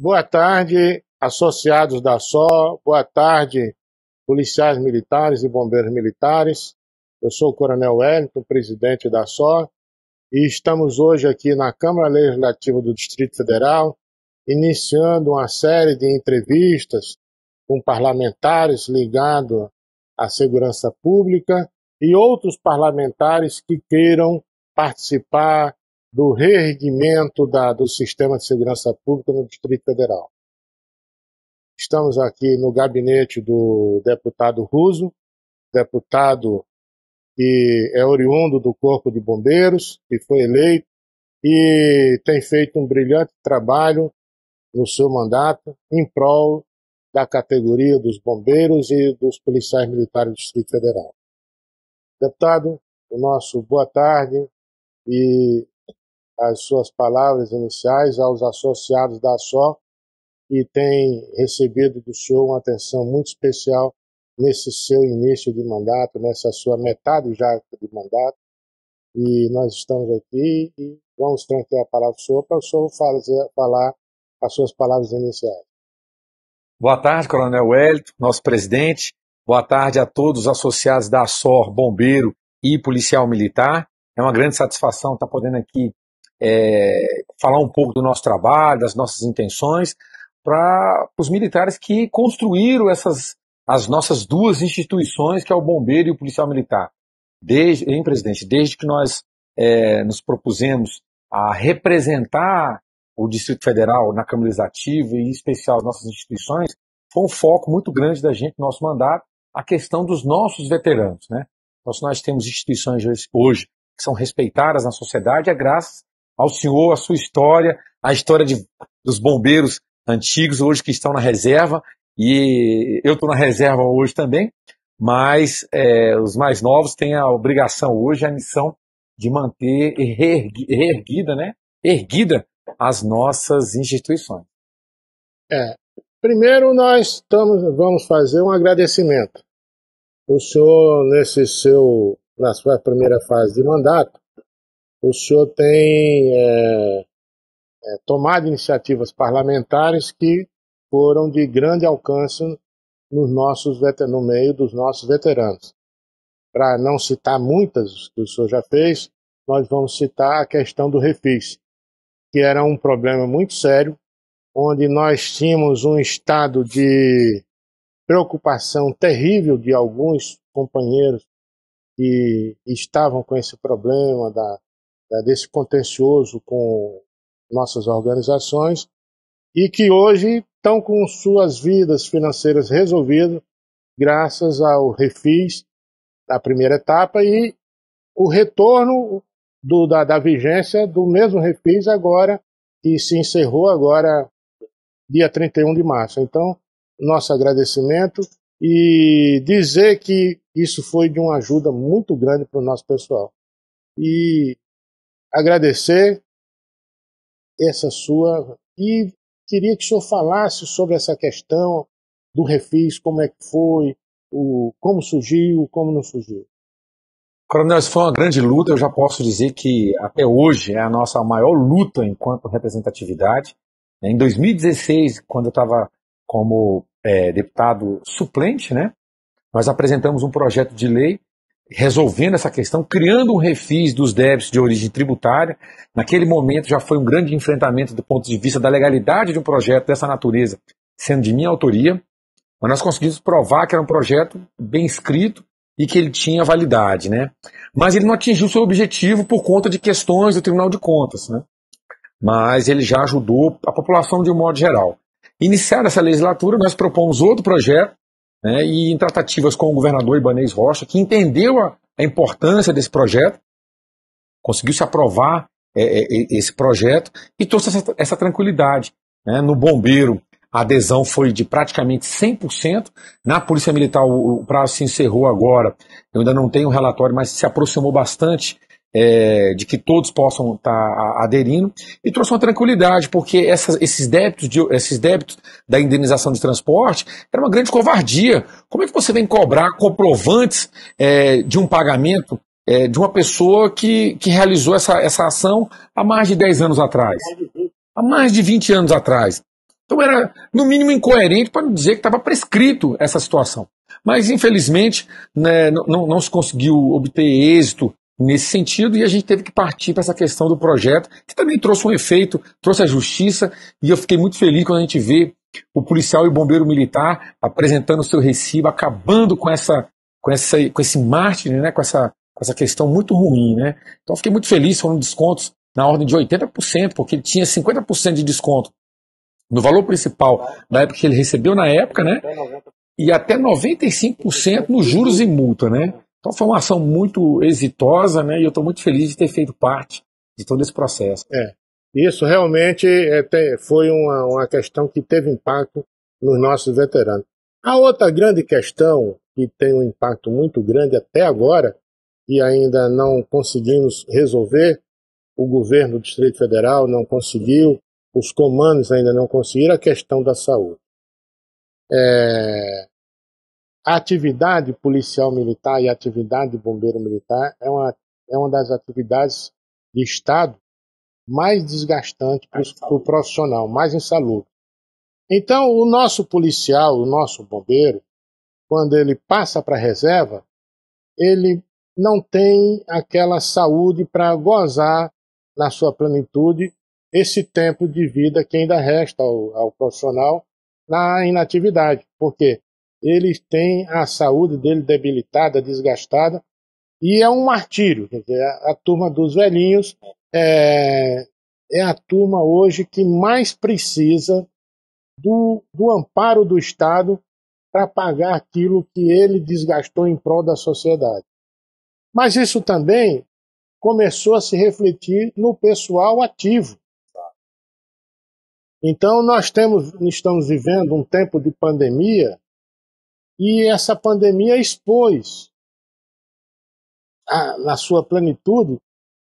Boa tarde, associados da SO, boa tarde, policiais militares e bombeiros militares. Eu sou o Coronel Wellington, presidente da SO, e estamos hoje aqui na Câmara Legislativa do Distrito Federal, iniciando uma série de entrevistas com parlamentares ligados à segurança pública e outros parlamentares que queiram participar do reerguimento do sistema de segurança pública no Distrito Federal. Estamos aqui no gabinete do deputado Russo, deputado que é oriundo do Corpo de Bombeiros, que foi eleito e tem feito um brilhante trabalho no seu mandato em prol da categoria dos bombeiros e dos policiais militares do Distrito Federal. Deputado, o nosso boa tarde e as suas palavras iniciais aos associados da SO, que têm recebido do senhor uma atenção muito especial nesse seu início de mandato, nessa sua metade já de mandato. E nós estamos aqui e vamos transferir a palavra ao senhor para o senhor falar as suas palavras iniciais. Boa tarde, Coronel Wellington, nosso presidente. Boa tarde a todos os associados da SOR, bombeiro e policial militar. É uma grande satisfação estar podendo aqui falar um pouco do nosso trabalho, das nossas intenções, para os militares que construíram as nossas duas instituições, que é o bombeiro e o policial militar. Presidente, desde que nós nos propusemos a representar o Distrito Federal na Câmara Legislativa e em especial as nossas instituições, foi um foco muito grande da gente, nosso mandato, a questão dos nossos veteranos, né? Então, se nós temos instituições hoje que são respeitadas na sociedade, é graças ao senhor, a sua história, a história dos bombeiros antigos hoje que estão na reserva, e eu estou na reserva hoje também, mas os mais novos têm a obrigação hoje, a missão de manter erguida as nossas instituições. Primeiro nós vamos fazer um agradecimento. O senhor, na sua primeira fase de mandato, o senhor tem tomado iniciativas parlamentares que foram de grande alcance no meio dos nossos veteranos. Para não citar muitas que o senhor já fez, nós vamos citar a questão do refis, que era um problema muito sério, onde nós tínhamos um estado de preocupação terrível de alguns companheiros que estavam com esse problema desse contencioso com nossas organizações e que hoje estão com suas vidas financeiras resolvidas graças ao refis da primeira etapa e o retorno da vigência do mesmo refis agora, que se encerrou agora dia 31 de março. Então, nosso agradecimento e dizer que isso foi de uma ajuda muito grande para o nosso pessoal. E agradecer essa sua... E queria que o senhor falasse sobre essa questão do refis, como é que foi, como surgiu, como não surgiu. Coronel, isso foi uma grande luta, eu já posso dizer que até hoje é a nossa maior luta enquanto representatividade. Em 2016, quando eu estava como deputado suplente, né, nós apresentamos um projeto de lei resolvendo essa questão, criando um refis dos débitos de origem tributária. Naquele momento já foi um grande enfrentamento do ponto de vista da legalidade de um projeto dessa natureza, sendo de minha autoria, mas nós conseguimos provar que era um projeto bem escrito e que ele tinha validade, né? Mas ele não atingiu seu objetivo por conta de questões do Tribunal de Contas, né? Mas ele já ajudou a população de um modo geral. Iniciada essa legislatura, nós propomos outro projeto, né, e em tratativas com o governador Ibanez Rocha, que entendeu a importância desse projeto, conseguiu se aprovar esse projeto e trouxe essa tranquilidade, né? No bombeiro, a adesão foi de praticamente 100%. Na Polícia Militar, o prazo se encerrou agora. Eu ainda não tenho um relatório, mas se aproximou bastante de que todos possam estar aderindo. E trouxe uma tranquilidade, porque esses débitos da indenização de transporte era uma grande covardia. Como é que você vem cobrar comprovantes de um pagamento de uma pessoa que realizou essa ação há mais de 10 anos atrás? Há mais de 20 anos atrás. Então era, no mínimo, incoerente para não dizer que estava prescrito essa situação. Mas, infelizmente, né, não se conseguiu obter êxito nesse sentido e a gente teve que partir para essa questão do projeto, que também trouxe um efeito, trouxe a justiça, e eu fiquei muito feliz quando a gente vê o policial e o bombeiro militar apresentando o seu recibo, acabando com esse mártir, né, com essa questão muito ruim. Né? Então eu fiquei muito feliz, foram descontos na ordem de 80%, porque ele tinha 50% de desconto no valor principal da época que ele recebeu na época, né? E até 95% nos juros e multa, né? Então foi uma ação muito exitosa, né? E eu estou muito feliz de ter feito parte de todo esse processo. Isso realmente foi uma questão que teve impacto nos nossos veteranos. A outra grande questão que tem um impacto muito grande até agora e ainda não conseguimos resolver, o governo do Distrito Federal não conseguiu, os comandos ainda não conseguiram, a questão da saúde. A atividade policial militar e a atividade de bombeiro militar é uma das atividades de Estado mais desgastante para o profissional, mais insalubre. Então, o nosso policial, o nosso bombeiro, quando ele passa para a reserva, ele não tem aquela saúde para gozar na sua plenitude esse tempo de vida que ainda resta ao profissional na inatividade, porque ele tem a saúde dele debilitada, desgastada, e é um martírio. Quer dizer, a turma dos velhinhos é a turma hoje que mais precisa do amparo do Estado para pagar aquilo que ele desgastou em prol da sociedade. Mas isso também começou a se refletir no pessoal ativo. Então nós estamos vivendo um tempo de pandemia e essa pandemia expôs na sua plenitude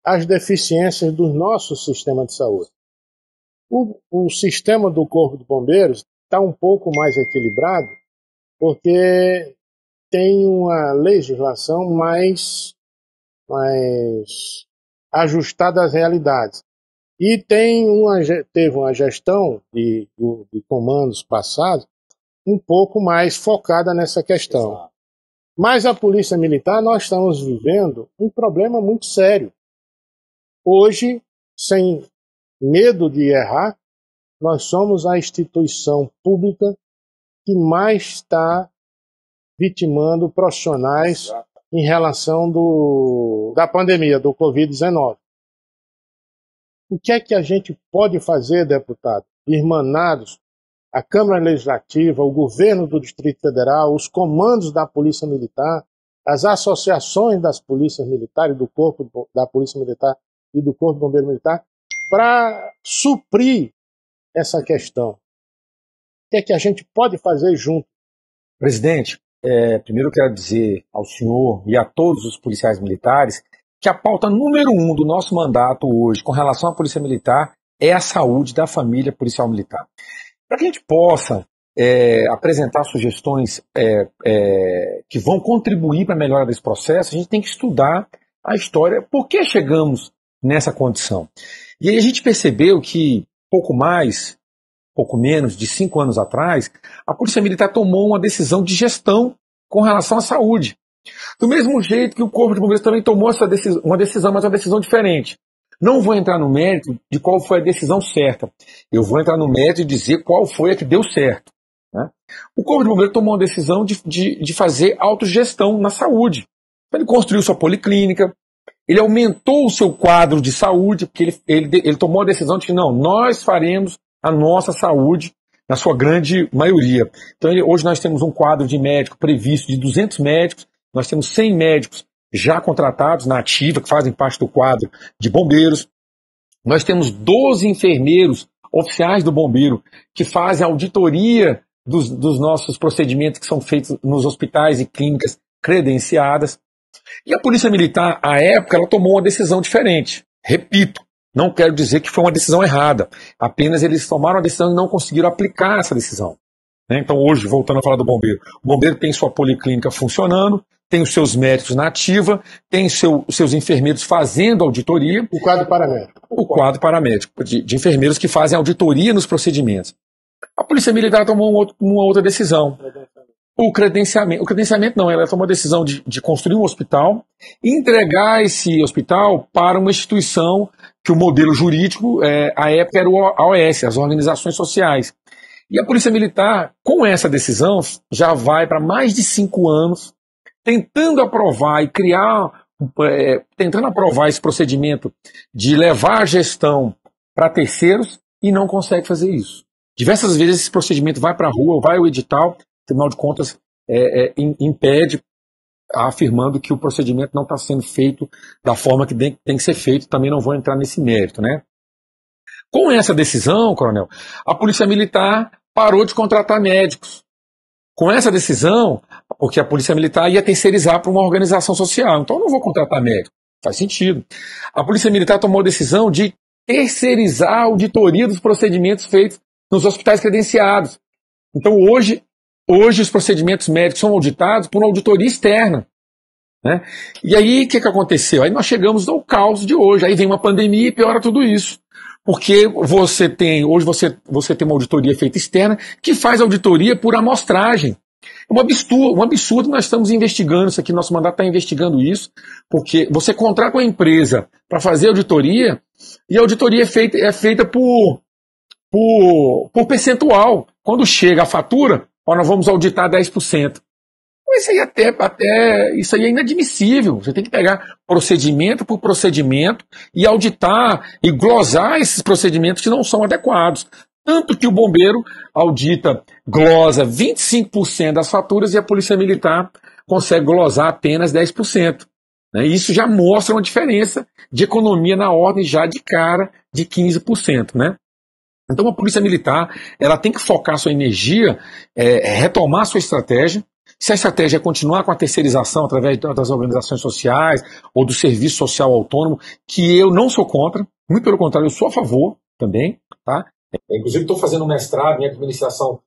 as deficiências do nosso sistema de saúde. O sistema do Corpo de Bombeiros está um pouco mais equilibrado porque tem uma legislação mais ajustada às realidades. E teve uma gestão de comandos passados um pouco mais focada nessa questão. Exato. Mas a Polícia Militar, nós estamos vivendo um problema muito sério. Hoje, sem medo de errar, nós somos a instituição pública que mais está vitimando profissionais em relação da pandemia, do Covid-19. O que é que a gente pode fazer, deputado? Irmanados, a Câmara Legislativa, o governo do Distrito Federal, os comandos da Polícia Militar, as associações das polícias militares, do Corpo da Polícia Militar e do Corpo de Bombeiro Militar, para suprir essa questão. O que é que a gente pode fazer junto? Presidente, primeiro eu quero dizer ao senhor e a todos os policiais militares que a pauta número 1 do nosso mandato hoje com relação à Polícia Militar é a saúde da família policial militar. Para que a gente possa apresentar sugestões que vão contribuir para a melhora desse processo, a gente tem que estudar a história, por que chegamos nessa condição. E aí a gente percebeu que pouco menos de 5 anos atrás, a Polícia Militar tomou uma decisão de gestão com relação à saúde. Do mesmo jeito que o Corpo de Bombeiros também tomou uma decisão, mas uma decisão diferente. Não vou entrar no mérito de qual foi a decisão certa. Eu vou entrar no mérito e dizer qual foi a que deu certo. Né? O Corpo de Bombeiros tomou uma decisão de fazer autogestão na saúde. Ele construiu sua policlínica, ele aumentou o seu quadro de saúde, porque ele tomou a decisão de que não, nós faremos a nossa saúde na sua grande maioria. Então hoje nós temos um quadro de médico previsto de 200 médicos, nós temos 100 médicos já contratados na ativa, que fazem parte do quadro de bombeiros. Nós temos 12 enfermeiros oficiais do bombeiro que fazem a auditoria dos nossos procedimentos que são feitos nos hospitais e clínicas credenciadas. E a Polícia Militar, à época, ela tomou uma decisão diferente. Repito, não quero dizer que foi uma decisão errada, apenas eles tomaram a decisão e não conseguiram aplicar essa decisão. Então hoje, voltando a falar do bombeiro, o bombeiro tem sua policlínica funcionando, tem os seus médicos na ativa, tem seus enfermeiros fazendo auditoria. O quadro paramédico. O quadro paramédico, de enfermeiros que fazem auditoria nos procedimentos. A Polícia Militar tomou uma outra decisão. O credenciamento não, ela tomou a decisão de construir um hospital e entregar esse hospital para uma instituição que o modelo jurídico, à época, era a OS, as Organizações Sociais. E a Polícia Militar, com essa decisão, já vai para mais de 5 anos tentando aprovar e tentando aprovar esse procedimento de levar a gestão para terceiros e não consegue fazer isso. Diversas vezes esse procedimento vai para a rua, vai ao edital, Tribunal de Contas impede, afirmando que o procedimento não está sendo feito da forma que tem que ser feito. Também não vou entrar nesse mérito, né? Com essa decisão, coronel, a Polícia Militar parou de contratar médicos. Com essa decisão, porque a Polícia Militar ia terceirizar para uma organização social, então eu não vou contratar médico. Faz sentido. A Polícia Militar tomou a decisão de terceirizar a auditoria dos procedimentos feitos nos hospitais credenciados. Então hoje os procedimentos médicos são auditados por uma auditoria externa. Né? E aí o que aconteceu? Aí nós chegamos ao caos de hoje. Aí vem uma pandemia e piora tudo isso. Porque hoje você tem uma auditoria feita externa que faz auditoria por amostragem. É um absurdo, nós estamos investigando isso aqui, nosso mandato está investigando isso, porque você contrata uma empresa para fazer auditoria e a auditoria é feita por percentual. Quando chega a fatura, nós vamos auditar 10%. Isso aí isso aí é inadmissível. Você tem que pegar procedimento por procedimento e auditar e glosar esses procedimentos que não são adequados. Tanto que o bombeiro glosa 25% das faturas e a Polícia Militar consegue glosar apenas 10%. Né? Isso já mostra uma diferença de economia na ordem já de cara de 15%. Né? Então a Polícia Militar ela tem que focar sua energia, retomar sua estratégia. Se a estratégia é continuar com a terceirização através das organizações sociais ou do serviço social autônomo, que eu não sou contra, muito pelo contrário, eu sou a favor também. Tá? Inclusive estou fazendo um mestrado em administração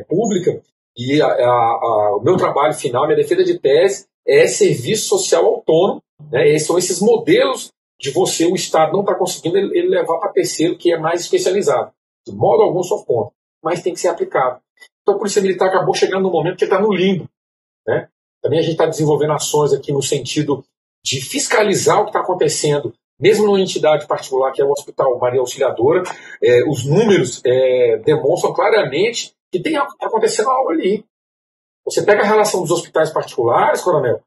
pública e o meu trabalho final, minha defesa de tese é serviço social autônomo. Né? São esses modelos de o Estado não está conseguindo ele levar para terceiro, que é mais especializado. De modo algum sou contra, mas tem que ser aplicado. Então a Polícia Militar acabou chegando no momento que está no limbo. Né? Também a gente está desenvolvendo ações aqui no sentido de fiscalizar o que está acontecendo, mesmo numa entidade particular, que é o Hospital Maria Auxiliadora. Os números demonstram claramente que está acontecendo algo ali. Você pega a relação dos hospitais particulares, coronel,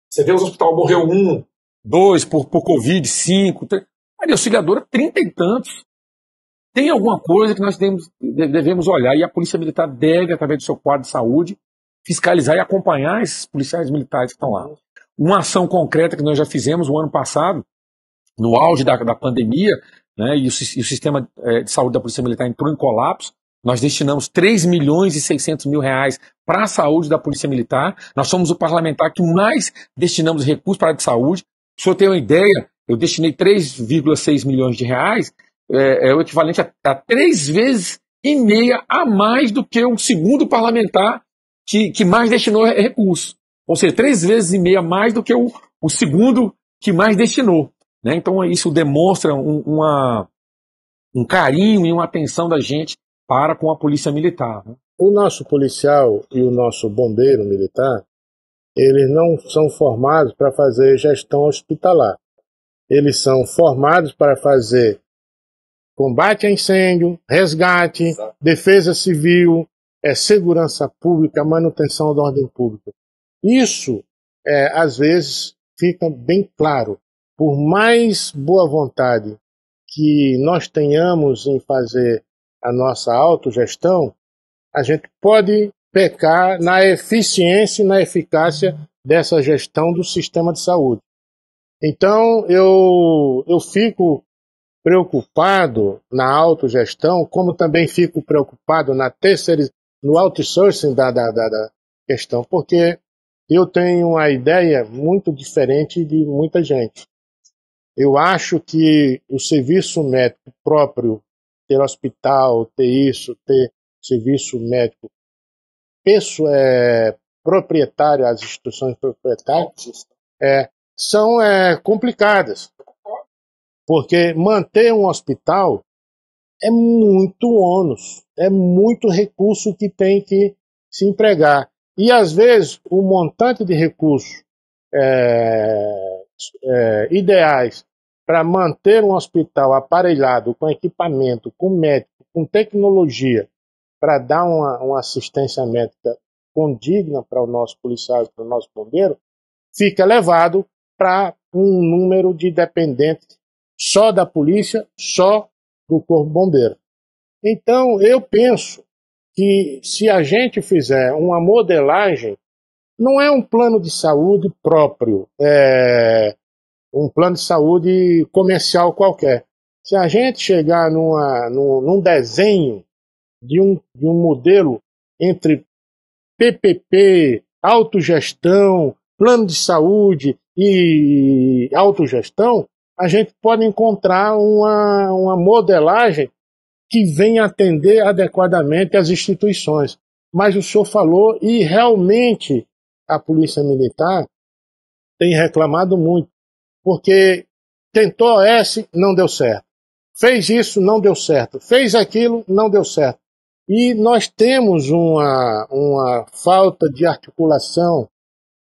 você vê os hospitais morreu 1, 2 por Covid, 5, Maria Auxiliadora 30 e tantos. Tem alguma coisa que nós devemos olhar, e a Polícia Militar deve, através do seu quadro de saúde, fiscalizar e acompanhar esses policiais militares que estão lá. Uma ação concreta que nós já fizemos o ano passado, no auge da pandemia, né, e o sistema de saúde da Polícia Militar entrou em colapso, nós destinamos 3 milhões e 600 mil reais para a saúde da Polícia Militar. Nós somos o parlamentar que mais destinamos recursos para a área de saúde. Se o senhor tem uma ideia, eu destinei 3,6 milhões de reais, é o equivalente a 3 vezes e meia a mais do que o segundo parlamentar que mais destinou recursos. Ou seja, 3 vezes e meia a mais do que o segundo que mais destinou. Né? Então isso demonstra um carinho e uma atenção da gente para com a Polícia Militar. Né? O nosso policial e o nosso bombeiro militar, eles não são formados para fazer gestão hospitalar. Eles são formados para fazer combate a incêndio, resgate, Exato. Defesa civil, segurança pública, manutenção da ordem pública. Isso, às vezes, fica bem claro. Por mais boa vontade que nós tenhamos em fazer a nossa autogestão, a gente pode pecar na eficiência e na eficácia dessa gestão do sistema de saúde. Então, eu fico preocupado na autogestão, como também fico preocupado no outsourcing da questão, porque eu tenho uma ideia muito diferente de muita gente. Eu acho que o serviço médico próprio, ter hospital, ter serviço médico proprietário, as instituições proprietárias, são complicadas. Porque manter um hospital é muito ônus, é muito recurso que tem que se empregar. E, às vezes, o montante de recursos ideais para manter um hospital aparelhado, com equipamento, com médico, com tecnologia, para dar uma assistência médica condigna para o nosso policial, para o nosso bombeiro, fica elevado para um número de dependentes só da polícia, só do Corpo Bombeiro. Então, eu penso que se a gente fizer uma modelagem, não é um plano de saúde próprio, um plano de saúde comercial qualquer. Se a gente chegar num desenho de um modelo entre PPP, autogestão, plano de saúde e autogestão, a gente pode encontrar uma modelagem que venha atender adequadamente as instituições. Mas o senhor falou, e realmente a Polícia Militar tem reclamado muito, porque tentou OS, não deu certo. Fez isso, não deu certo. Fez aquilo, não deu certo. E nós temos uma falta de articulação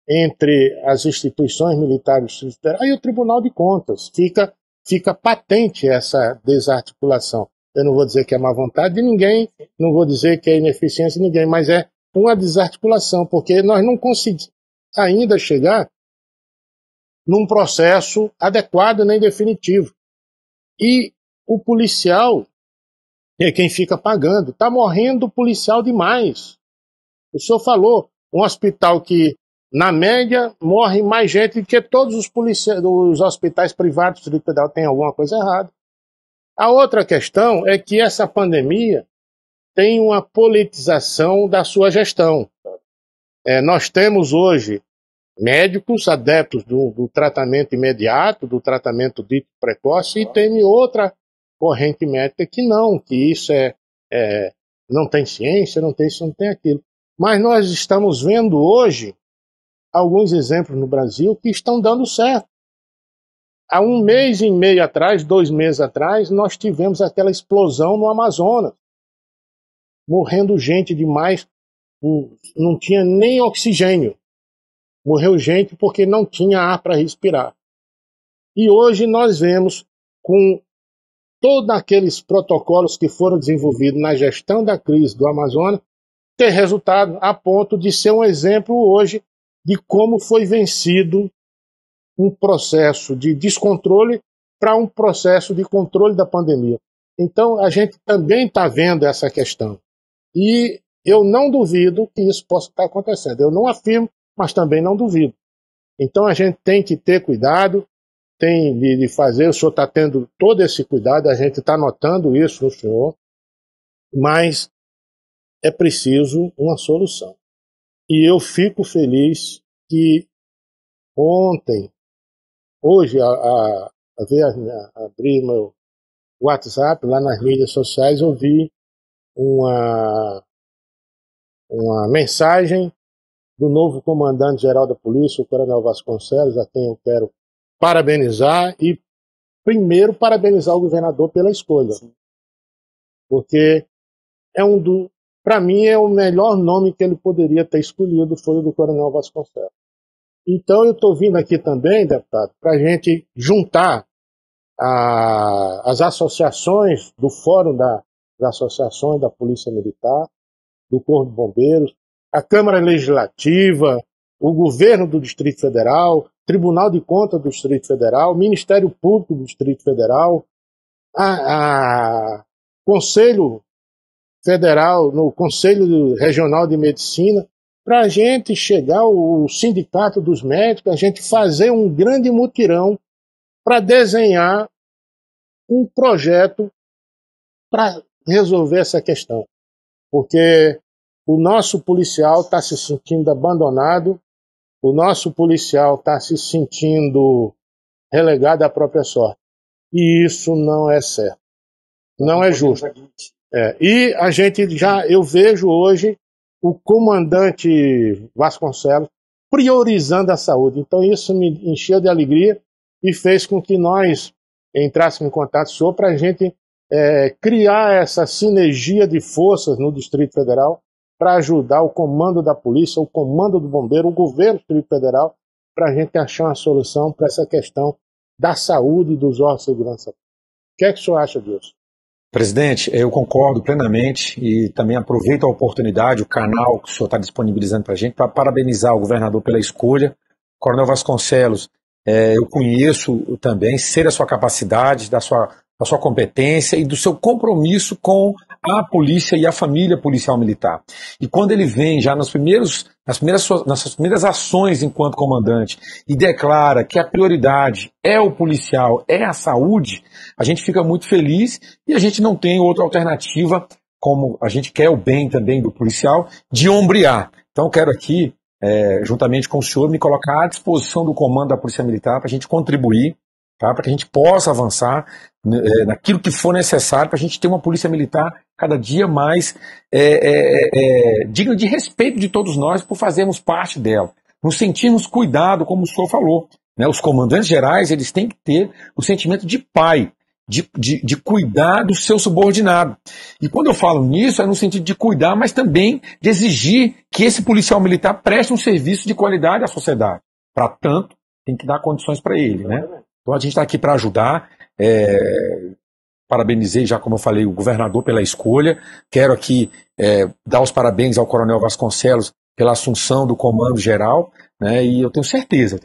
entre as instituições militares e o Tribunal de Contas. Fica patente essa desarticulação. Eu não vou dizer que é má vontade de ninguém, não vou dizer que é ineficiência de ninguém, mas é uma desarticulação, porque nós não conseguimos ainda chegar num processo adequado nem definitivo. E o policial é quem fica pagando. Está morrendo policial demais. O senhor falou, um hospital que, na média, morre mais gente do que todos os hospitais privados do Distrito Federal. Tem alguma coisa errada. A outra questão é que essa pandemia tem uma politização da sua gestão. Nós temos hoje médicos adeptos do tratamento imediato, do tratamento dito precoce, e tem outra corrente médica que isso não tem ciência, não tem isso, não tem aquilo. Mas nós estamos vendo hoje alguns exemplos no Brasil que estão dando certo. Há 1 mês e meio atrás, 2 meses atrás, nós tivemos aquela explosão no Amazonas, morrendo gente demais, não tinha nem oxigênio. Morreu gente porque não tinha ar para respirar. E hoje nós vemos, com todos aqueles protocolos que foram desenvolvidos na gestão da crise do Amazonas, ter resultado a ponto de ser um exemplo hoje de como foi vencido um processo de descontrole para um processo de controle da pandemia. Então, a gente também está vendo essa questão. E eu não duvido que isso possa estar acontecendo. Eu não afirmo, mas também não duvido. Então, a gente tem que ter cuidado, tem de fazer, o senhor está tendo todo esse cuidado, a gente está notando isso no senhor, mas é preciso uma solução. E eu fico feliz que hoje, abrir meu WhatsApp, lá nas mídias sociais, eu vi uma mensagem do novo comandante-geral da polícia, o Coronel Vasconcelos, a quem eu quero parabenizar, e primeiro parabenizar o governador pela escolha. Porque para mim é o melhor nome que ele poderia ter escolhido, foi o do Coronel Vasconcelos. Então eu estou vindo aqui também, deputado, para a gente juntar as associações do Fórum das Associações da Polícia Militar, do Corpo de Bombeiros, a Câmara Legislativa, o Governo do Distrito Federal, Tribunal de Contas do Distrito Federal, Ministério Público do Distrito Federal, Conselho Federal, no Conselho Regional de Medicina, para a gente chegar ao Sindicato dos Médicos, a gente fazer um grande mutirão para desenhar um projeto para resolver essa questão. Porque o nosso policial está se sentindo abandonado, o nosso policial está se sentindo relegado à própria sorte. E isso não é certo. Não é justo. E eu vejo hoje o comandante Vasconcelos priorizando a saúde. Então isso me encheu de alegria e fez com que nós entrássemos em contato para a gente criar essa sinergia de forças no Distrito Federal para ajudar o comando da polícia, o comando do bombeiro, o governo do Distrito Federal, para a gente achar uma solução para essa questão da saúde e dos órgãos de segurança. O que é que o senhor acha disso? Presidente, eu concordo plenamente e também aproveito a oportunidade, o canal que o senhor está disponibilizando para a gente, para parabenizar o governador pela escolha. Coronel Vasconcelos, eu conheço também, sei da sua capacidade, da sua competência e do seu compromisso com a polícia e a família policial militar. E quando ele vem já nas suas primeiras ações enquanto comandante e declara que a prioridade é o policial, é a saúde, a gente fica muito feliz e a gente não tem outra alternativa, como a gente quer o bem também do policial, de ombrear. Então eu quero aqui, juntamente com o senhor, me colocar à disposição do comando da Polícia Militar para a gente contribuir, tá? Para que a gente possa avançar naquilo que for necessário para a gente ter uma polícia militar cada dia mais digna de respeito de todos nós por fazermos parte dela, nos sentirmos cuidado, como o senhor falou, né? Os comandantes gerais, eles têm que ter o sentimento de pai, de cuidar do seu subordinado. E quando eu falo nisso, é no sentido de cuidar, mas também de exigir que esse policial militar preste um serviço de qualidade à sociedade. Para tanto, tem que dar condições para ele, né? Então a gente está aqui para ajudar. Parabenizei já, como eu falei, o governador pela escolha. Quero aqui dar os parabéns ao Coronel Vasconcelos pela assunção do comando geral, né? E eu tenho certeza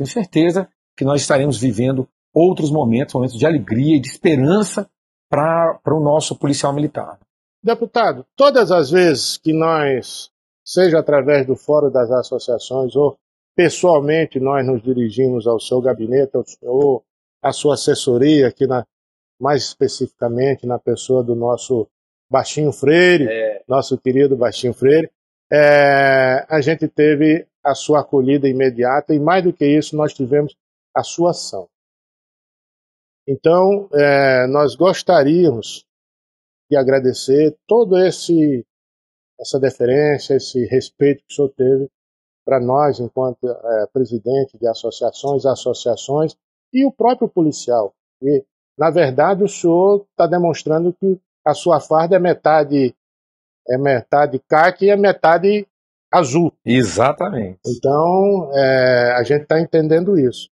que nós estaremos vivendo outros momentos de alegria e de esperança para o nosso policial militar. Deputado, todas as vezes que nós, seja através do Fórum das Associações ou pessoalmente nós nos dirigimos ao seu gabinete, ou à sua assessoria, aqui mais especificamente na pessoa do nosso Baixinho Freire, nosso querido Baixinho Freire, a gente teve a sua acolhida imediata e, mais do que isso, nós tivemos a sua ação. Então, nós gostaríamos de agradecer toda essa deferência, esse respeito que o senhor teve para nós, enquanto presidente de associações, e o próprio policial. E, na verdade, o senhor está demonstrando que a sua farda é metade caqui e é metade azul. Exatamente. Então, a gente está entendendo isso.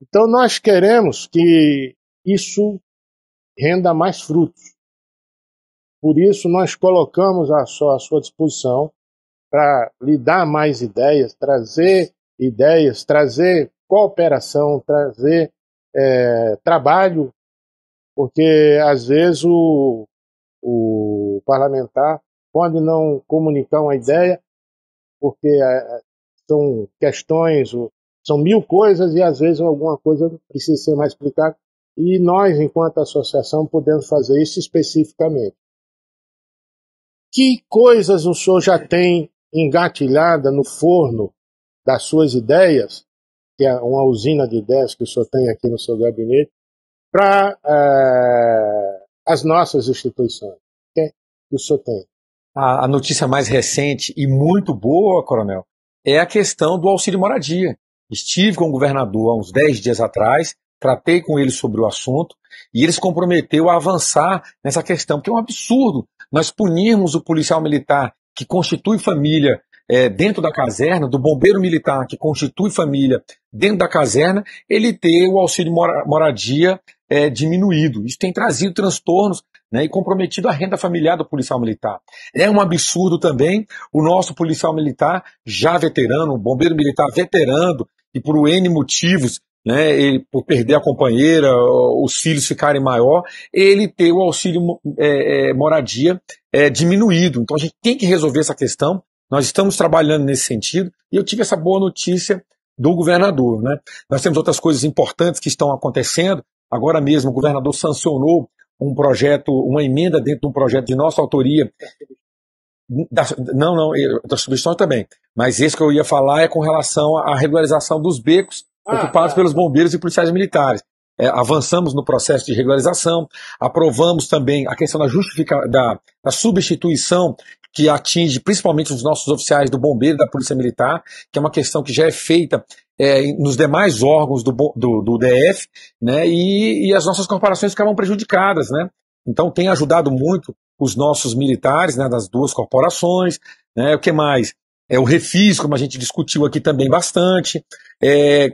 Então, nós queremos que isso renda mais frutos. Por isso, nós colocamos à sua disposição para lhe dar mais ideias, trazer cooperação, trazer trabalho, porque às vezes o parlamentar pode não comunicar uma ideia, porque são questões, são mil coisas e às vezes alguma coisa precisa ser mais explicada. E nós, enquanto associação, podemos fazer isso especificamente. Que coisas o senhor já tem engatilhada no forno das suas ideias, que é uma usina de ideias que o senhor tem aqui no seu gabinete, para as nossas instituições? Que o senhor tem? A notícia mais recente e muito boa, Coronel, é a questão do auxílio moradia. Estive com o governador há uns 10 dias atrás, tratei com ele sobre o assunto e ele se comprometeu a avançar nessa questão, porque é um absurdo nós punirmos o policial militar que constitui família dentro da caserna, do bombeiro militar que constitui família dentro da caserna, ele ter o auxílio moradia diminuído. Isso tem trazido transtornos, né, e comprometido a renda familiar do policial militar. É um absurdo também o nosso policial militar já veterano, o bombeiro militar veterano, e por N motivos, né, ele, por perder a companheira, os filhos ficarem maior, ele ter o auxílio moradia diminuído. Então a gente tem que resolver essa questão. Nós estamos trabalhando nesse sentido e eu tive essa boa notícia do governador, né? Nós temos outras coisas importantes que estão acontecendo. Agora mesmo o governador sancionou um projeto, uma emenda dentro de um projeto de nossa autoria. Das substituições também. Mas esse que eu ia falar é com relação à regularização dos becos ocupados pelos bombeiros e policiais militares. Avançamos no processo de regularização, aprovamos também a questão da substituição que atinge principalmente os nossos oficiais do bombeiro e da polícia militar, que é uma questão que já é feita nos demais órgãos do DF, né, e as nossas corporações ficavam prejudicadas, né? Então tem ajudado muito os nossos militares, né, das duas corporações, né, o que mais? O refis, como a gente discutiu aqui também bastante.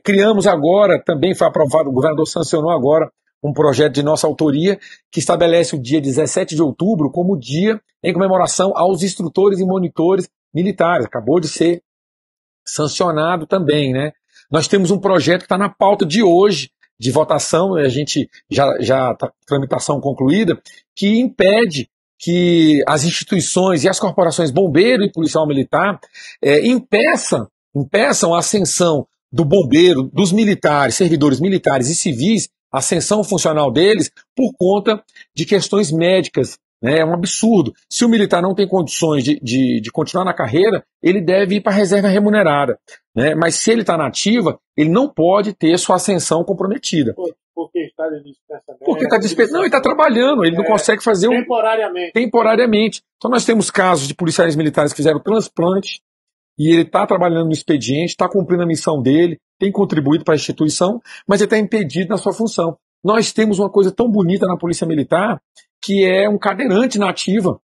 Criamos agora, também foi aprovado, o governador sancionou agora um projeto de nossa autoria que estabelece o dia 17 de outubro como dia em comemoração aos instrutores e monitores militares. Acabou de ser sancionado também, né? Nós temos um projeto que está na pauta de hoje, de votação, a gente já está tramitação concluída, que impede que as instituições e as corporações bombeiro e policial militar impeçam a ascensão do bombeiro, dos militares, servidores militares e civis, a ascensão funcional deles por conta de questões médicas. Né? É um absurdo. Se o militar não tem condições de continuar na carreira, ele deve ir para a reserva remunerada. Né? Mas se ele está na ativa, ele não pode ter sua ascensão comprometida. Porque está de dispensamento. Porque está dispensando. Não, ele está trabalhando, ele não consegue fazer temporariamente. Então nós temos casos de policiais militares que fizeram transplante e ele está trabalhando no expediente, está cumprindo a missão dele, tem contribuído para a instituição, mas ele está impedido na sua função. Nós temos uma coisa tão bonita na Polícia Militar, que é um cadeirante na ativa,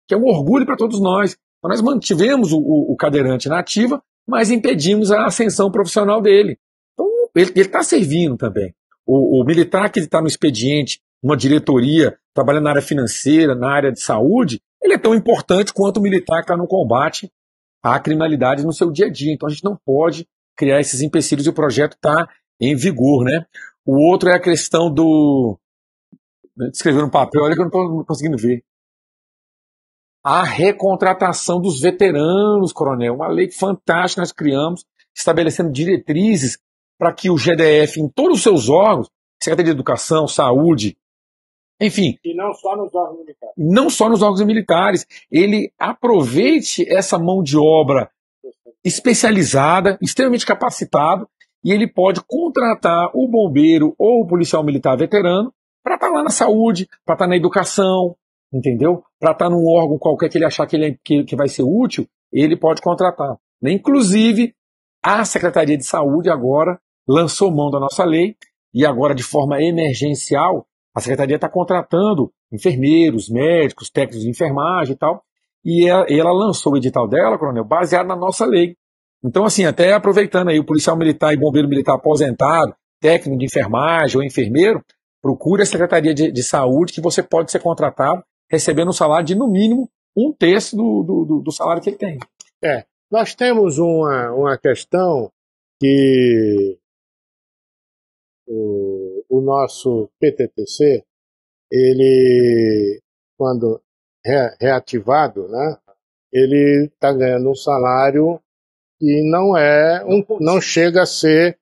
que é um orgulho para todos nós. Então, nós mantivemos o cadeirante na ativa, mas impedimos a ascensão profissional dele. Então, ele está servindo também. O militar que está no expediente, numa diretoria, trabalhando na área financeira, na área de saúde, ele é tão importante quanto o militar que está no combate à criminalidade no seu dia a dia. Então, a gente não pode criar esses empecilhos e o projeto está em vigor, né? O outro é a questão do... Escrever no papel, olha que eu não estou conseguindo ver. A recontratação dos veteranos, coronel. Uma lei fantástica que nós criamos, estabelecendo diretrizes para que o GDF, em todos os seus órgãos, Secretaria de Educação, Saúde, enfim... E não só nos órgãos militares. Não só nos órgãos militares. Ele aproveite essa mão de obra especializada, extremamente capacitado, e ele pode contratar o bombeiro ou o policial militar veterano para estar lá na saúde, para estar na educação, entendeu? Para estar num órgão qualquer que ele achar que vai ser útil, ele pode contratar. Inclusive, a Secretaria de Saúde agora lançou mão da nossa lei e agora, de forma emergencial, a Secretaria está contratando enfermeiros, médicos, técnicos de enfermagem e tal, e ela lançou o edital dela, coronel, baseado na nossa lei. Então, assim, até aproveitando aí o policial militar e bombeiro militar aposentado, técnico de enfermagem ou enfermeiro, procure a Secretaria de Saúde que você pode ser contratado recebendo um salário de, no mínimo, 1/3 do salário que ele tem. Nós temos uma questão que o nosso PTTC, ele, quando reativado, né, ele está ganhando um salário que não chega a ser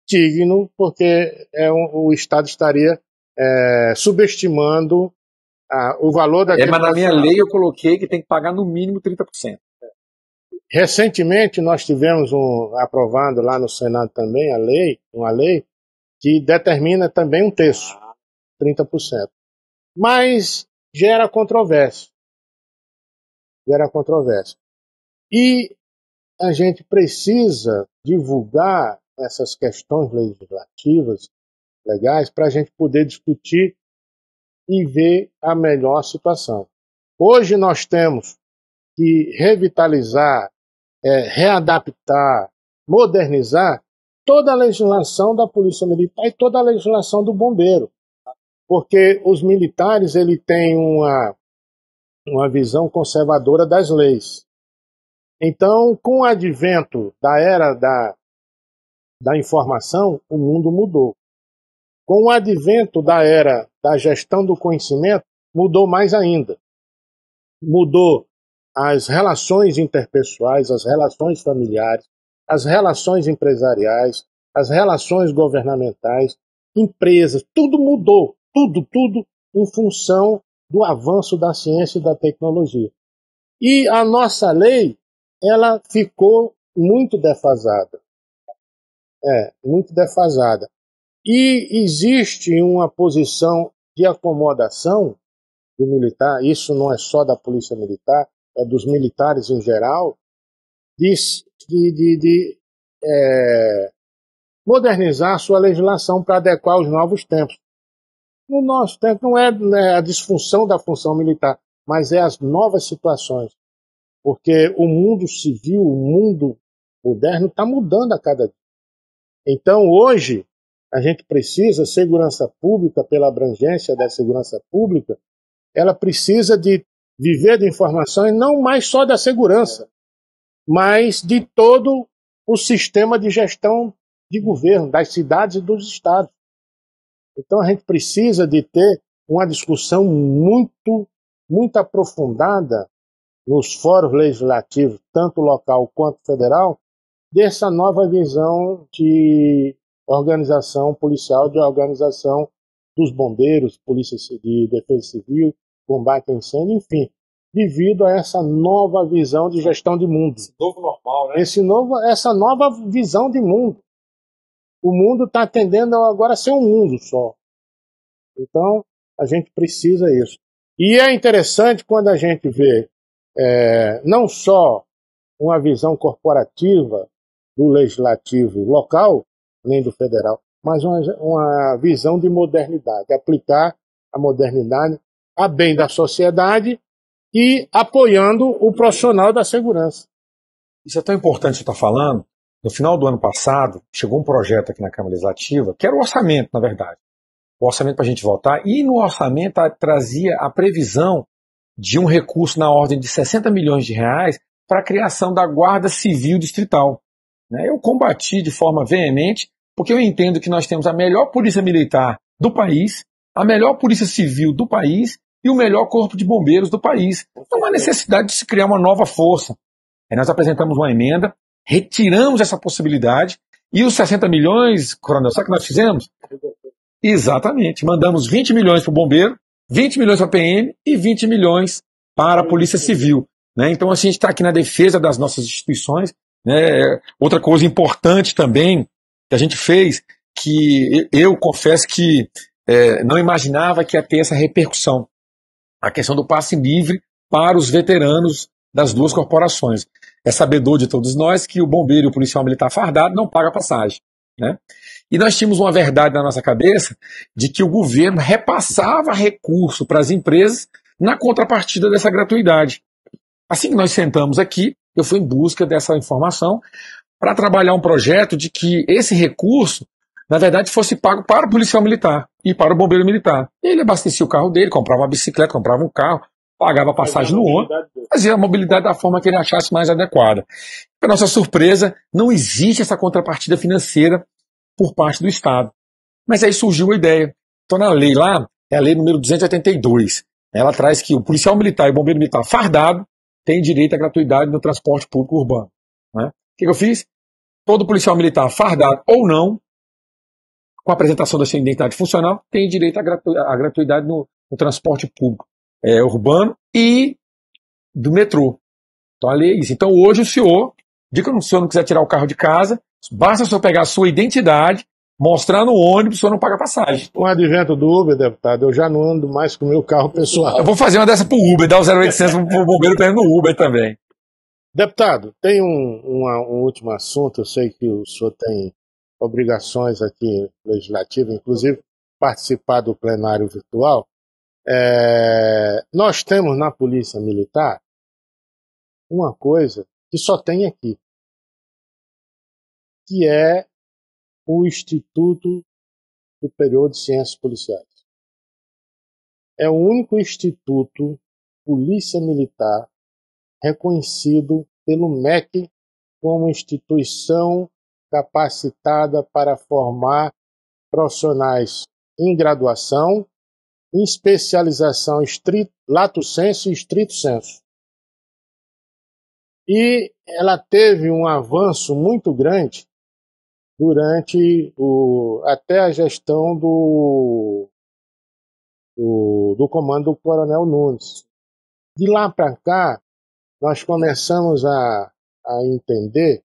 digno, porque o Estado estaria subestimando o valor daquele. Mas na minha lei eu coloquei que tem que pagar no mínimo 30%. Recentemente nós tivemos aprovado lá no Senado também uma lei que determina também 1/3, 30%. Mas gera controvérsia. E a gente precisa divulgar essas questões legislativas, legais, para a gente poder discutir e ver a melhor situação. Hoje nós temos que revitalizar, readaptar, modernizar toda a legislação da Polícia Militar e toda a legislação do Bombeiro. Porque os militares têm uma visão conservadora das leis. Então, com o advento da era da informação, o mundo mudou. Com o advento da era da gestão do conhecimento, mudou mais ainda. Mudou as relações interpessoais, as relações familiares, as relações empresariais, as relações governamentais, empresas, tudo mudou, tudo em função do avanço da ciência e da tecnologia. E a nossa lei, ela ficou muito defasada. Muito defasada. E existe uma posição de acomodação do militar, isso não é só da Polícia Militar, é dos militares em geral, de modernizar a sua legislação para adequar aos novos tempos. No nosso tempo não é, né, a disfunção da função militar, mas é as novas situações. Porque o mundo civil, o mundo moderno está mudando a cada dia. Então, hoje, a gente precisa, segurança pública, pela abrangência da segurança pública, ela precisa de viver de informações não mais só da segurança, mas de todo o sistema de gestão de governo, das cidades e dos estados. Então, a gente precisa de ter uma discussão muito aprofundada nos fóruns legislativos, tanto local quanto federal, dessa nova visão de organização policial, de organização dos bombeiros, polícia de defesa civil, combate a incêndio, enfim, devido a essa nova visão de gestão de mundo. Esse novo normal, né? Essa nova visão de mundo. O mundo está tendendo agora a ser um mundo só. Então, a gente precisa disso. E é interessante quando a gente vê não só uma visão corporativa do legislativo local, nem do federal, mas uma visão de modernidade, aplicar a modernidade a bem da sociedade e apoiando o profissional da segurança. Isso é tão importante que você está falando. No final do ano passado, chegou um projeto aqui na Câmara Legislativa, que era o orçamento, na verdade. O orçamento para a gente votar, e no orçamento trazia a previsão de um recurso na ordem de 60 milhões de reais para a criação da Guarda Civil Distrital. Eu combati de forma veemente, porque eu entendo que nós temos a melhor polícia militar do país, a melhor polícia civil do país e o melhor corpo de bombeiros do país. Não há necessidade de se criar uma nova força. Aí nós apresentamos uma emenda, retiramos essa possibilidade, e os 60 milhões, Coronel, sabe o que nós fizemos? Exatamente, mandamos 20 milhões para o bombeiro, 20 milhões para a PM e 20 milhões para a Polícia Civil. Então, assim, a gente está aqui na defesa das nossas instituições. Outra coisa importante também que a gente fez, que eu confesso que não imaginava que ia ter essa repercussão, a questão do passe livre para os veteranos das duas corporações. É sabedor de todos nós que o bombeiro e o policial militar fardado não pagam passagem. E nós tínhamos uma verdade na nossa cabeça de que o governo repassava recurso para as empresas na contrapartida dessa gratuidade. Assim que nós sentamos aqui, eu fui em busca dessa informação para trabalhar um projeto de que esse recurso, na verdade, fosse pago para o policial militar e para o bombeiro militar. Ele abastecia o carro dele, comprava uma bicicleta, comprava um carro, pagava passagem no ônibus, fazia a mobilidade da forma que ele achasse mais adequada. Para nossa surpresa, não existe essa contrapartida financeira por parte do Estado. Mas aí surgiu a ideia. Então, na lei lá, é a lei número 282. Ela traz que o policial militar e o bombeiro militar fardado tem direito à gratuidade no transporte público urbano. O que eu fiz? Todo policial militar fardado ou não, com a apresentação da sua identidade funcional, tem direito à gratuidade no transporte público urbano e do metrô. Então, a lei é isso. Então, hoje, o senhor não quiser tirar o carro de casa, basta o senhor pegar a sua identidade, mostrar no ônibus, o senhor não paga passagem. Com o advento do Uber, deputado, eu já não ando mais com o meu carro pessoal. Eu vou fazer uma dessa pro Uber, dar o 0800 pro bombeiro para ir no Uber também. Deputado, tem um último assunto. Eu sei que o senhor tem obrigações aqui legislativas, inclusive participar do plenário virtual. Nós temos na Polícia Militar uma coisa que só tem aqui, que é o Instituto Superior de Ciências Policiais. É o único instituto Polícia Militar reconhecido pelo MEC como instituição capacitada para formar profissionais em graduação, em especialização lato sensu e estrito sensu. E ela teve um avanço muito grande durante até a gestão do comando do Coronel Nunes. De lá para cá, nós começamos a entender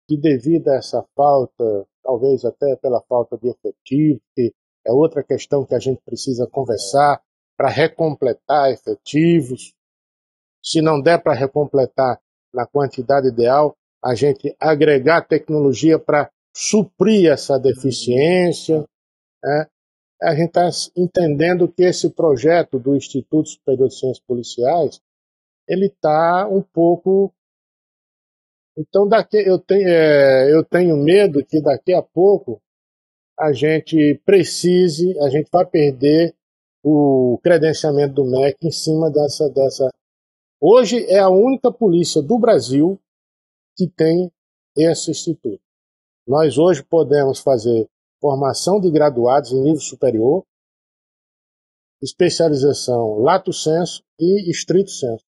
que devido a essa falta, talvez até pela falta de efetivo, que é outra questão que a gente precisa conversar para recompletar efetivos. Se não der para recompletar na quantidade ideal, a gente agregar tecnologia para suprir essa deficiência. a gente está entendendo que esse projeto do Instituto Superior de Ciências Policiais, ele está um pouco... Então, eu tenho medo que daqui a pouco a gente vai perder o credenciamento do MEC em cima dessa. Hoje é a única polícia do Brasil que tem esse instituto. Nós hoje podemos fazer formação de graduados em nível superior, especialização lato sensu e estrito sensu.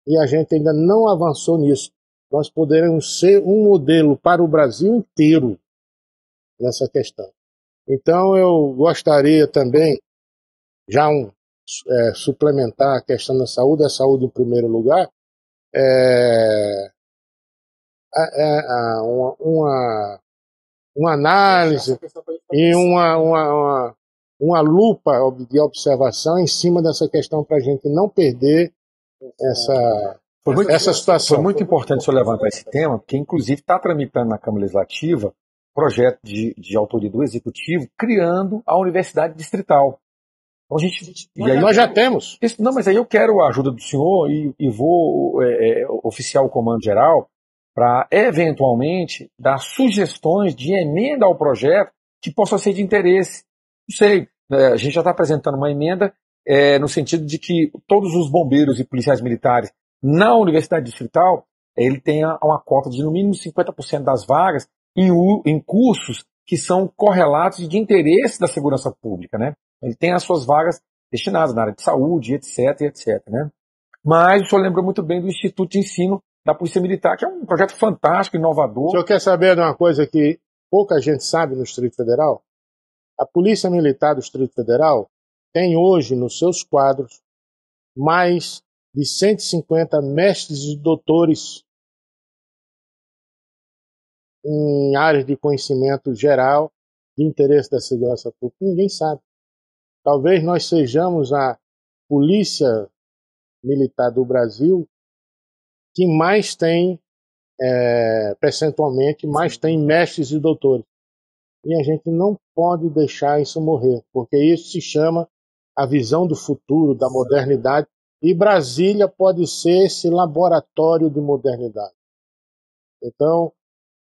E a gente ainda não avançou nisso. Nós poderemos ser um modelo para o Brasil inteiro nessa questão. Então eu gostaria também, já suplementar a questão da saúde, a saúde em primeiro lugar, uma análise e uma lupa de observação em cima dessa questão para a gente não perder essa situação. Foi muito importante o senhor levantar esse tema, porque inclusive está tramitando na Câmara Legislativa projeto de autoria do Executivo criando a Universidade Distrital. Então, nós já temos. Não, mas aí eu quero a ajuda do senhor e vou oficiar o Comando Geral para, eventualmente, dar sugestões de emenda ao projeto que possa ser de interesse. Não sei, a gente já está apresentando uma emenda no sentido de que todos os bombeiros e policiais militares na Universidade Distrital, ele tenha uma cota de no mínimo 50% das vagas em cursos que são correlatos e de interesse da segurança pública, né? Ele tem as suas vagas destinadas na área de saúde, etc, né? Mas o senhor lembra muito bem do Instituto de Ensino da Polícia Militar, que é um projeto fantástico, inovador. O senhor quer saber de uma coisa que pouca gente sabe no Distrito Federal? A Polícia Militar do Distrito Federal tem hoje nos seus quadros mais de 150 mestres e doutores em áreas de conhecimento geral de interesse da segurança pública. Ninguém sabe. Talvez nós sejamos a Polícia Militar do Brasil que mais tem, percentualmente, mais tem mestres e doutores. E a gente não pode deixar isso morrer, porque isso se chama a visão do futuro, da modernidade, e Brasília pode ser esse laboratório de modernidade. Então,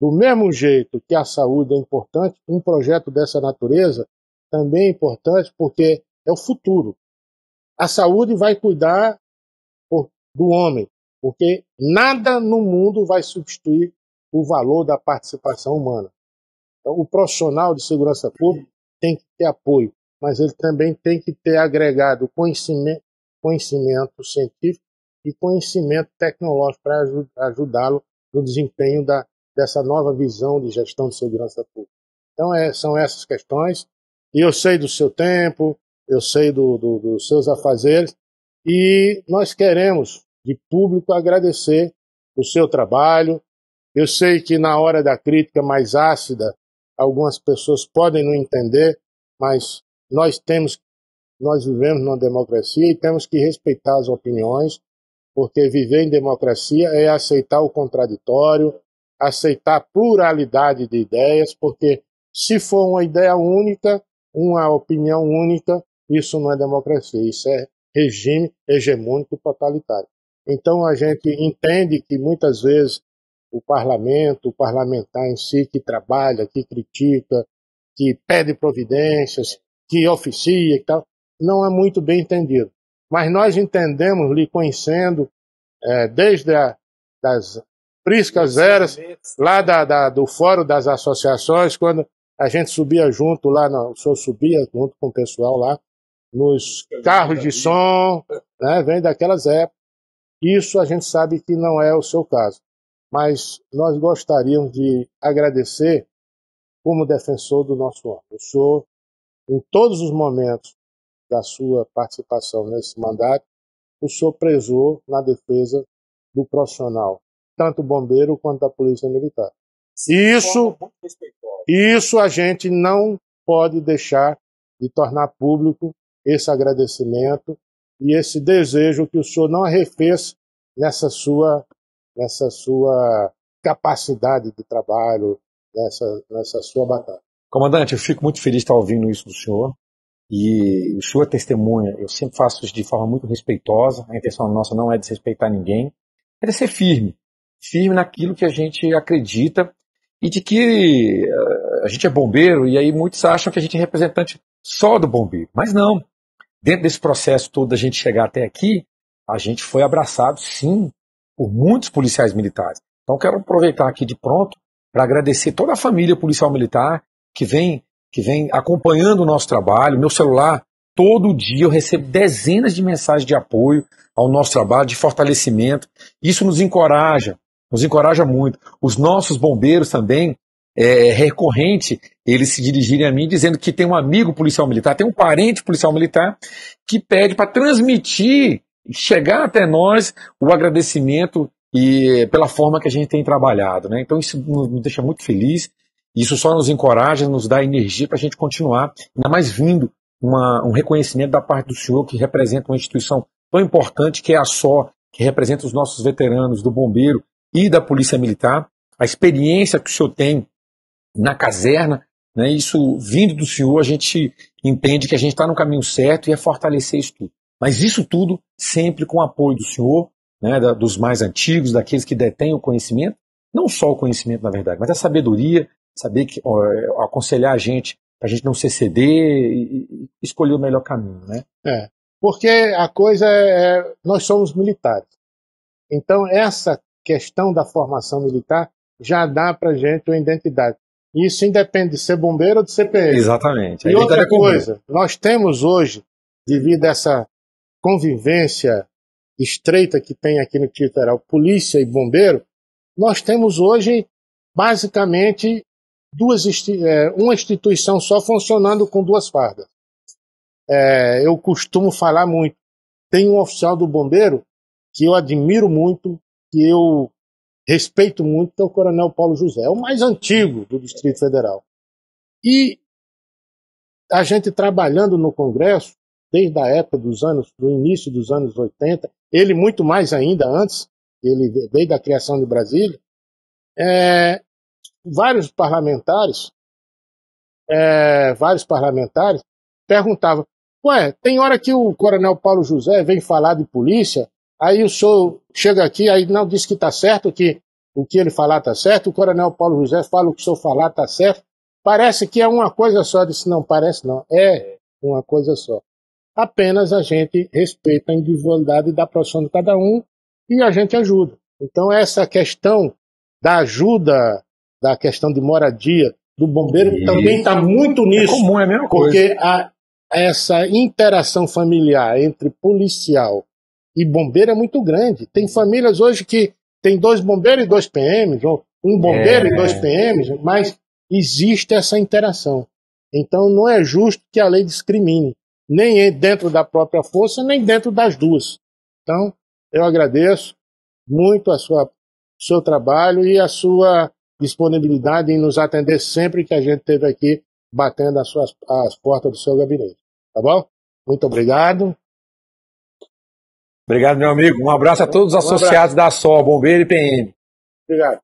do mesmo jeito que a saúde é importante, um projeto dessa natureza também é importante porque é o futuro. A saúde vai cuidar do homem, porque nada no mundo vai substituir o valor da participação humana. Então, o profissional de segurança pública tem que ter apoio, mas ele também tem que ter agregado conhecimento científico e conhecimento tecnológico para ajudá-lo no desempenho dessa nova visão de gestão de segurança pública. Então, são essas questões. E eu sei do seu tempo, eu sei dos seus afazeres, e nós queremos, de público, agradecer o seu trabalho. Eu sei que na hora da crítica mais ácida, algumas pessoas podem não entender, mas nós vivemos numa democracia e temos que respeitar as opiniões, porque viver em democracia é aceitar o contraditório, aceitar a pluralidade de ideias, porque se for uma ideia única, uma opinião única, isso não é democracia, isso é regime hegemônico totalitário. Então a gente entende que muitas vezes o parlamentar em si, que trabalha, que critica, que pede providências, que oficia e tal, não é muito bem entendido. Mas nós entendemos, lhe conhecendo, desde das priscas eras, lá do Fórum das Associações, quando a gente subia junto lá, o senhor subia junto com o pessoal lá, nos carros de som, né, vem daquelas épocas. Isso a gente sabe que não é o seu caso. Mas nós gostaríamos de agradecer como defensor do nosso órgão. O senhor, em todos os momentos da sua participação nesse mandato, o senhor prezou na defesa do profissional, tanto bombeiro quanto da polícia militar. Isso a gente não pode deixar de tornar público esse agradecimento e esse desejo que o senhor não arrefeça nessa sua capacidade de trabalho, nessa sua batalha. Comandante, eu fico muito feliz de estar ouvindo isso do senhor. e o senhor é testemunha, eu sempre faço isso de forma muito respeitosa, a intenção nossa não é desrespeitar ninguém, é de ser firme, firme naquilo que a gente acredita e de que a gente é bombeiro, e aí muitos acham que a gente é representante só do bombeiro, mas não. Dentro desse processo todo da gente chegar até aqui, a gente foi abraçado, sim, por muitos policiais militares. Então quero aproveitar aqui de pronto para agradecer toda a família policial militar que vem acompanhando o nosso trabalho. Meu celular, todo dia eu recebo dezenas de mensagens de apoio ao nosso trabalho, de fortalecimento. Isso nos encoraja muito. Os nossos bombeiros também, é recorrente eles se dirigirem a mim dizendo que tem um amigo policial militar, tem um parente policial militar que pede para transmitir, chegar até nós o agradecimento e pela forma que a gente tem trabalhado, né? Então isso nos deixa muito feliz, isso só nos encoraja, nos dá energia para a gente continuar, ainda mais vindo um reconhecimento da parte do senhor que representa uma instituição tão importante que é a SO, que representa os nossos veteranos do bombeiro e da polícia militar, a experiência que o senhor tem na caserna, né? Isso vindo do senhor, a gente entende que a gente está no caminho certo e é fortalecer isso tudo. Mas isso tudo sempre com o apoio do senhor, né? Dos mais antigos, daqueles que detêm o conhecimento, não só o conhecimento, na verdade, mas a sabedoria, saber aconselhar a gente para a gente não se exceder e escolher o melhor caminho, né? Porque a coisa nós somos militares. Então essa questão da formação militar já dá para a gente uma identidade. Isso independe de ser bombeiro ou de ser PM. Exatamente. E outra coisa, nós temos hoje, devido a essa convivência estreita que tem aqui no Distrito Federal, polícia e bombeiro, nós temos hoje, basicamente, uma instituição só funcionando com duas fardas. Eu costumo falar muito. Tem um oficial do bombeiro que eu admiro muito, que eu respeito muito, que é o Coronel Paulo José, é o mais antigo do Distrito Federal. E a gente trabalhando no Congresso, desde a época do início dos anos 80, ele muito mais ainda antes, ele desde a criação de Brasília, vários parlamentares perguntavam, tem hora que o Coronel Paulo José vem falar de polícia, aí o senhor chega aqui, aí não diz que está certo, que o que ele falar está certo, o Coronel Paulo José fala o que o senhor falar está certo, parece que é uma coisa só. Eu disse, não, parece não, é uma coisa só. Apenas a gente respeita a individualidade da profissão de cada um e a gente ajuda. Então essa questão da ajuda, da questão de moradia do bombeiro também está muito nisso. É comum, é a mesma coisa. Porque essa interação familiar entre policial e bombeiro é muito grande. Tem famílias hoje que tem 2 bombeiros e 2 PMs, ou um bombeiro e 2 PMs, mas existe essa interação. Então não é justo que a lei discrimine, nem dentro da própria força, nem dentro das duas. Então, eu agradeço muito o seu trabalho e a sua disponibilidade em nos atender sempre que a gente esteve aqui batendo as portas do seu gabinete. Tá bom? Muito obrigado. Obrigado, meu amigo. Um abraço a todos os associados da SO, Bombeiro e PM. Obrigado.